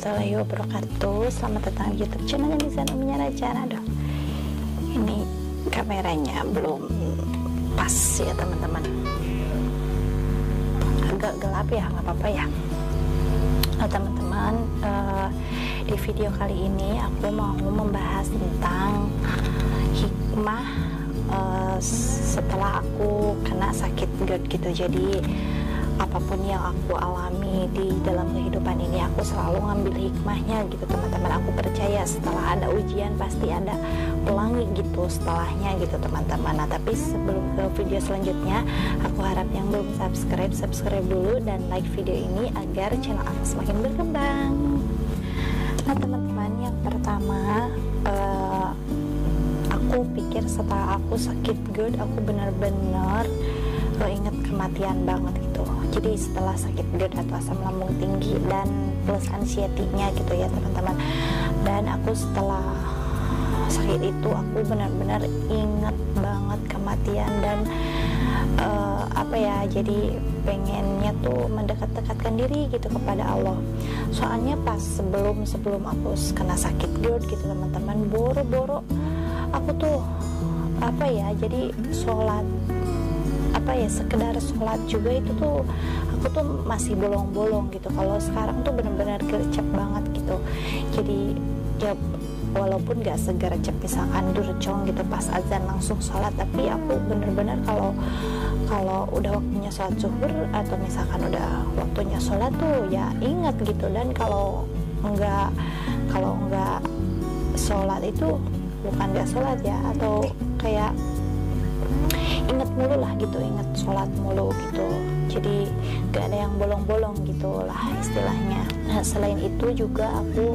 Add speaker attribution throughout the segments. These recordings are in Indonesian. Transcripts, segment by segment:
Speaker 1: warahmatullahi wabarakatuh. Selamat datang di YouTube channel Nizan Uminya Rajan. Aduh, ini kameranya belum pas ya teman-teman, agak gelap ya, nggak apa-apa ya. Nah teman-teman, di video kali ini aku mau membahas tentang hikmah setelah aku kena sakit GERD gitu. Jadi apapun yang aku alami di dalam kehidupan ini, aku selalu ngambil hikmahnya gitu teman-teman. Aku percaya setelah ada ujian pasti ada pelangi gitu setelahnya gitu teman-teman. Nah tapi sebelum ke video selanjutnya, aku harap yang belum subscribe dulu dan like video ini agar channel aku semakin berkembang. Nah teman-teman, yang pertama, aku pikir setelah aku sakit GERD, aku benar-benar ingat kematian banget gitu. Jadi setelah sakit GERD atau asam lambung tinggi dan plus anxiety-nya gitu ya teman-teman, dan aku setelah sakit itu aku benar-benar ingat banget kematian dan jadi pengennya tuh mendekat-dekatkan diri gitu kepada Allah. Soalnya pas sebelum aku kena sakit GERD gitu teman-teman, boro-boro aku tuh jadi sholat sekedar sholat juga itu tuh aku tuh masih bolong-bolong gitu. Kalau sekarang tuh benar-benar gercep banget gitu. Jadi ya walaupun gak segercep misalkan durcong gitu pas azan langsung sholat, tapi aku benar-benar kalau udah waktunya sholat zuhur atau misalkan udah waktunya sholat tuh ya ingat gitu. Dan kalau enggak sholat itu bukan gak sholat ya, atau kayak inget mulu lah gitu, inget sholat mulu gitu. Jadi gak ada yang bolong-bolong gitu lah istilahnya. Nah selain itu juga aku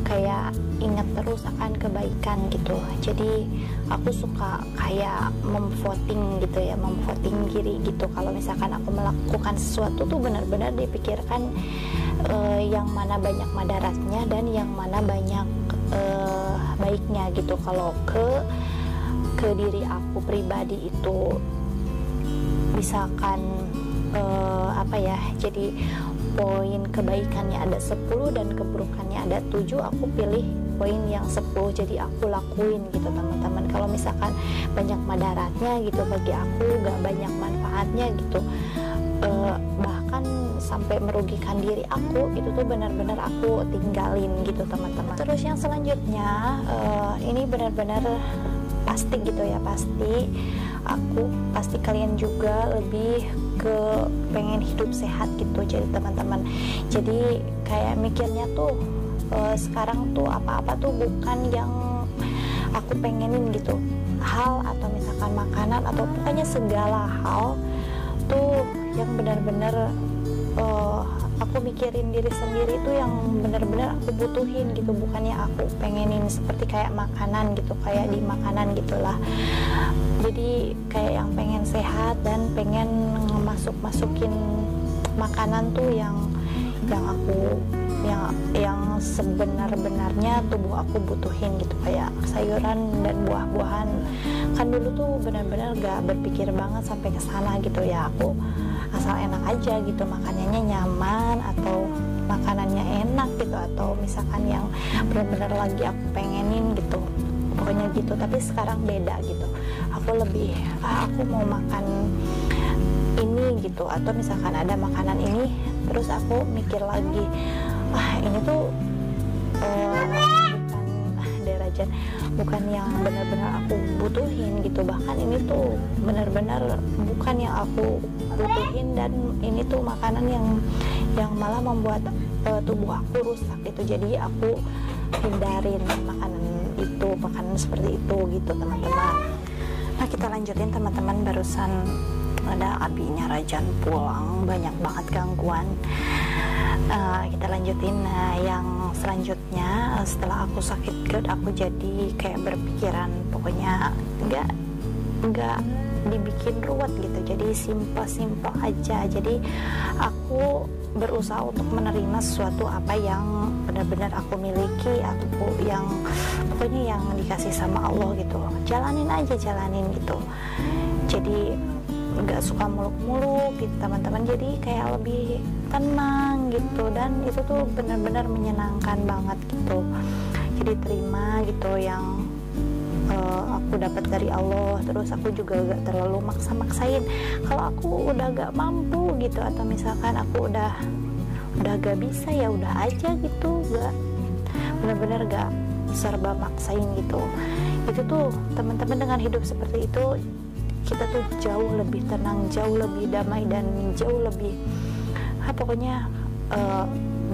Speaker 1: kayak ingat terus akan kebaikan gitu. Jadi aku suka kayak memvoting gitu ya, memvoting diri gitu. Kalau misalkan aku melakukan sesuatu tuh benar-benar dipikirkan yang mana banyak madaratnya dan yang mana banyak baiknya gitu. Kalau ke diri aku pribadi itu misalkan jadi poin kebaikannya ada 10 dan keburukannya ada 7, aku pilih poin yang 10, jadi aku lakuin gitu teman-teman. Kalau misalkan banyak madaratnya gitu bagi aku, gak banyak manfaatnya gitu, bahkan sampai merugikan diri aku, itu tuh benar-benar aku tinggalin gitu teman-teman. Terus yang selanjutnya, ini benar-benar pasti gitu ya, pasti kalian juga lebih ke pengen hidup sehat gitu. Jadi teman-teman, jadi kayak mikirnya tuh sekarang tuh apa-apa tuh bukan yang aku pengenin gitu, hal atau misalkan makanan atau pokoknya segala hal tuh yang benar-benar aku mikirin diri sendiri tuh yang benar-benar aku butuhin gitu, bukannya aku pengenin seperti kayak makanan gitu, kayak di makanan gitulah. Jadi kayak yang pengen sehat dan pengen masukin makanan tuh yang sebenar-benarnya tubuh aku butuhin gitu, kayak sayuran dan buah-buahan. Kan dulu tuh benar-benar gak berpikir banget sampai ke sana gitu ya, aku asal enak aja gitu, makanannya nyaman atau makanannya enak gitu, atau misalkan yang benar-benar lagi aku pengenin gitu, pokoknya gitu. Tapi sekarang beda gitu, aku lebih aku mau makan ini gitu, atau misalkan ada makanan ini terus aku mikir lagi, ini tuh bukan yang benar-benar aku butuhin gitu, bahkan ini tuh benar-benar bukan yang aku butuhin, dan ini tuh makanan yang malah membuat tubuh aku rusak gitu. Jadi aku hindarin makanan seperti itu gitu teman-teman. Nah kita lanjutin teman-teman, barusan ada abinya Rajan pulang, banyak banget gangguan. Kita lanjutin. Nah yang selanjutnya, setelah aku sakit GERD, aku jadi kayak berpikiran pokoknya nggak dibikin ruwet gitu, jadi simple aja. Jadi aku berusaha untuk menerima sesuatu apa yang benar-benar aku miliki, yang pokoknya yang dikasih sama Allah gitu, jalanin gitu. Jadi nggak suka muluk-muluk gitu teman-teman, jadi kayak lebih tenang gitu, dan itu tuh benar-benar menyenangkan banget gitu. Jadi terima gitu yang aku dapat dari Allah. Terus aku juga gak terlalu maksa-maksain kalau aku udah gak mampu gitu, atau misalkan aku udah gak bisa, ya udah aja gitu, gak benar-benar gak serba maksain gitu. Itu tuh teman-teman, dengan hidup seperti itu kita tuh jauh lebih tenang, jauh lebih damai, dan jauh lebih pokoknya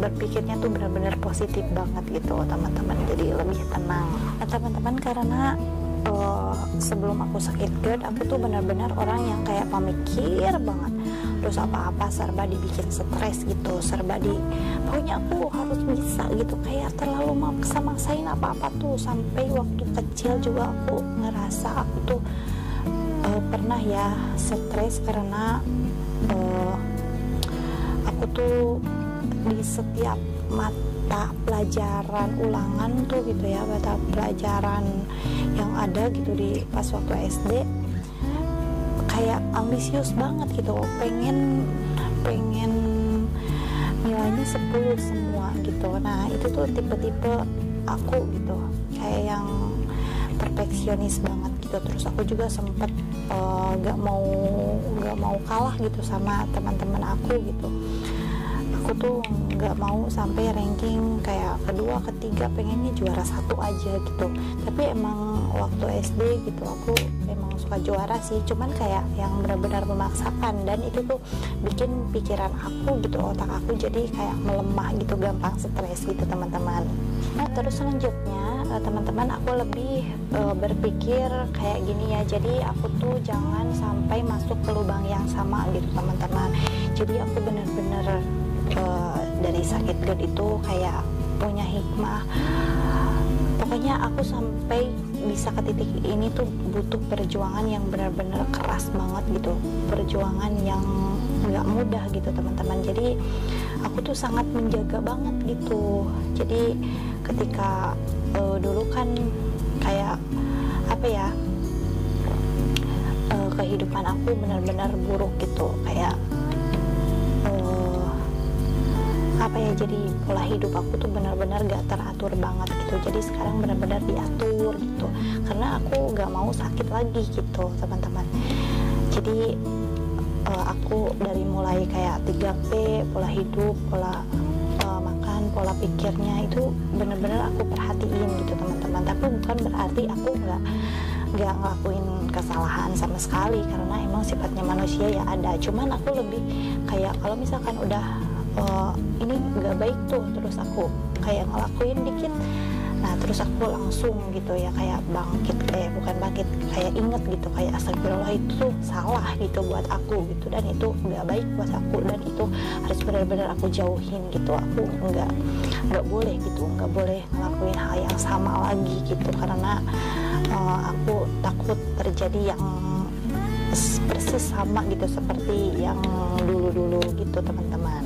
Speaker 1: berpikirnya tuh benar-benar positif banget gitu teman-teman, jadi lebih tenang. Nah teman-teman, karena sebelum aku sakit GERD, aku tuh benar-benar orang yang kayak pemikir banget, terus apa-apa serba dibikin stres gitu, serba pokoknya aku harus bisa gitu, kayak terlalu maksa-maksain apa-apa tuh. Sampai waktu kecil juga aku ngerasa aku tuh pernah ya stres karena aku tuh di setiap mata pelajaran ulangan tuh gitu ya, mata pelajaran yang ada gitu di pas waktu SD, kayak ambisius banget gitu, pengen nilainya 10 semua gitu. Nah itu tuh tipe-tipe aku gitu, kayak yang perfeksionis banget gitu. Terus aku juga sempet gak mau kalah gitu sama teman-teman aku gitu. Aku tuh nggak mau sampai ranking kayak kedua, ketiga, pengennya juara 1 aja gitu. Tapi emang waktu SD gitu aku emang suka juara sih, cuman kayak yang benar-benar memaksakan, dan itu tuh bikin pikiran aku gitu, otak aku jadi kayak melemah gitu, gampang stres gitu teman-teman. Nah terus selanjutnya teman-teman, aku lebih berpikir kayak gini ya, jadi aku tuh jangan sampai masuk ke lubang yang sama gitu teman-teman. Jadi aku benar-benar dari sakit GERD itu kayak punya hikmah. Pokoknya aku sampai bisa ke titik ini tuh butuh perjuangan yang benar-benar keras banget gitu, perjuangan yang nggak mudah gitu teman-teman. Jadi aku tuh sangat menjaga banget gitu. Jadi ketika dulu kan kayak apa ya, kehidupan aku benar-benar buruk gitu, kayak apa ya, jadi pola hidup aku tuh benar-benar gak teratur banget gitu. Jadi sekarang benar-benar diatur gitu, karena aku gak mau sakit lagi gitu teman-teman. Jadi aku dari mulai kayak 3P, pola hidup, pola makan, pola pikirnya itu benar-benar aku perhatiin gitu teman-teman. Tapi bukan berarti aku nggak ngelakuin kesalahan sama sekali, karena emang sifatnya manusia ya ada. Cuman aku lebih kayak kalau misalkan udah ini nggak baik tuh, terus aku kayak ngelakuin dikit, nah terus aku langsung gitu ya kayak bangkit, bukan bangkit, kayak inget gitu, kayak astagfirullah itu tuh salah gitu buat aku gitu, dan itu nggak baik buat aku, dan itu harus benar-benar aku jauhin gitu. Aku nggak boleh gitu, nggak boleh ngelakuin hal yang sama lagi gitu, karena aku takut terjadi yang persis sama gitu seperti yang dulu-dulu gitu teman-teman.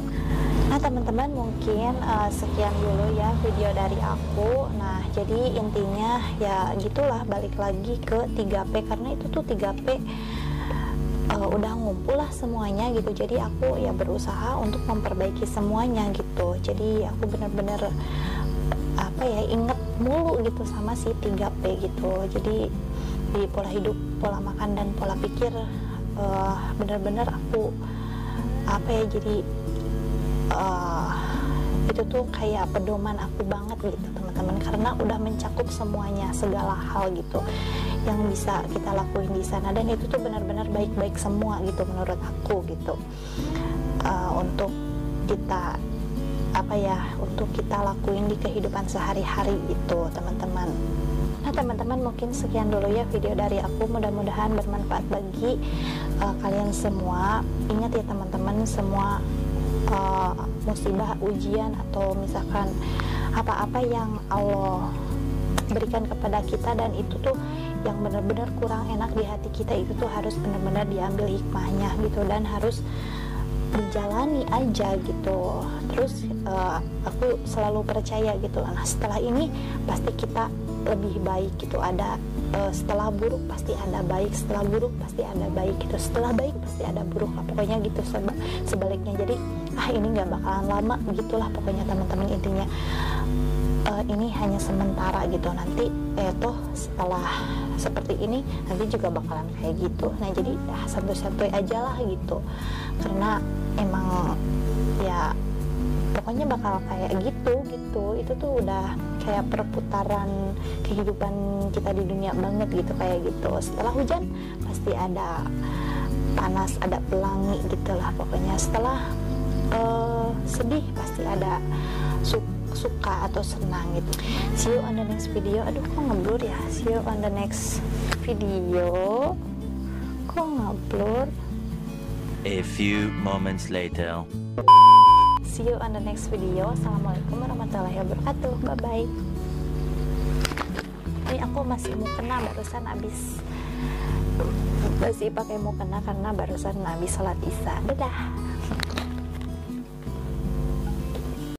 Speaker 1: Nah teman-teman, mungkin sekian dulu ya video dari aku. Nah jadi intinya ya gitulah, balik lagi ke 3P, karena itu tuh 3P udah ngumpul lah semuanya gitu. Jadi aku ya berusaha untuk memperbaiki semuanya gitu. Jadi aku benar-benar apa ya, inget mulu gitu sama si 3P gitu. Jadi di pola hidup, pola makan, dan pola pikir benar-benar aku apa ya, jadi itu tuh kayak pedoman aku banget gitu teman-teman, karena udah mencakup semuanya, segala hal gitu yang bisa kita lakuin di sana, dan itu tuh benar-benar baik-baik semua gitu menurut aku gitu, untuk kita apa ya, untuk kita lakuin di kehidupan sehari-hari gitu teman-teman. Nah teman-teman, mungkin sekian dulu ya video dari aku, mudah-mudahan bermanfaat bagi kalian semua. Ingat ya teman-teman, semua musibah, ujian, atau misalkan apa-apa yang Allah berikan kepada kita, dan itu tuh yang benar-benar kurang enak di hati kita, itu tuh harus benar-benar diambil hikmahnya gitu, dan harus dijalani aja gitu. Terus aku selalu percaya gitu, nah setelah ini pasti kita lebih baik gitu. Ada setelah buruk pasti ada baik, setelah buruk pasti ada baik gitu, setelah baik pasti ada buruk lah, pokoknya gitu. Sebaliknya, jadi ini nggak bakalan lama gitulah pokoknya teman-teman. Intinya ini hanya sementara gitu, nanti toh setelah seperti ini nanti juga bakalan kayak gitu. Nah jadi santuy-santuy aja lah gitu, karena emang ya pokoknya bakal kayak gitu. Itu tuh udah kayak perputaran kehidupan kita di dunia banget gitu, kayak gitu. Setelah hujan pasti ada panas, ada pelangi gitulah pokoknya. Setelah sedih pasti ada suka atau senang gitu. See you on the next video. Aduh kok ngeblur ya. See you on the next video. Kok ngeblur?
Speaker 2: A few moments later.
Speaker 1: See you on the next video. Assalamualaikum warahmatullahi wabarakatuh. Bye bye. Ini aku masih mukena, barusan habis masih pakai mukena karena barusan habis sholat isya. Dadah.